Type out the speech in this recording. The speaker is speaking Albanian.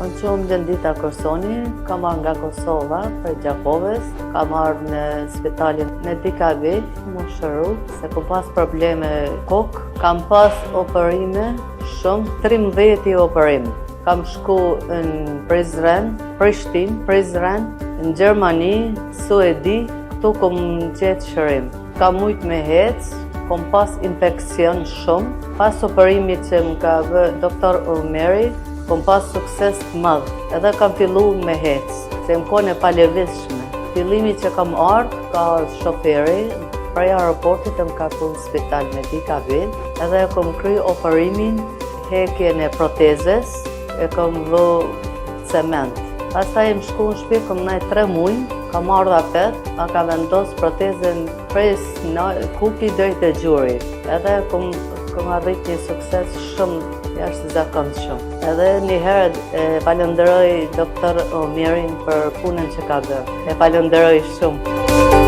Unë quhem Lëndita Korsoni, kam marrë nga Kosova, për Gjakovës, kam marrë në spitalin Medikavil, më shëru, se ku pas probleme kokë, kam pas operime shumë, 13 operim. Kam shku në Prizren, në Gjermani, Suedi, këtu kom gjetë shërim. Kam mujtë me hecë, kom pas infekcion shumë, pas operimit që më ka bë doktor Omeri, kom pas sukses të madh, edhe kam fillu me hecë, se më kone pa lëvizshme. Fillimi që kam ardhë, ka shoferi, prej aeroportit e më ka punë në spital Medikavil, edhe kom kry operimin, hekjen e protezes, e kom vë cement. Pastaj më shku në shtëpi, kom nejt 3 muaj, kam ardhë apet, a ka vendos protezën prej kuki deri te gjuri. Edhe kom arrit një sukses shumë jashtëzakonshëm. Edhe një herë e falenderoj doktor Omerin për punën që ka bërë. E falenderoj shumë.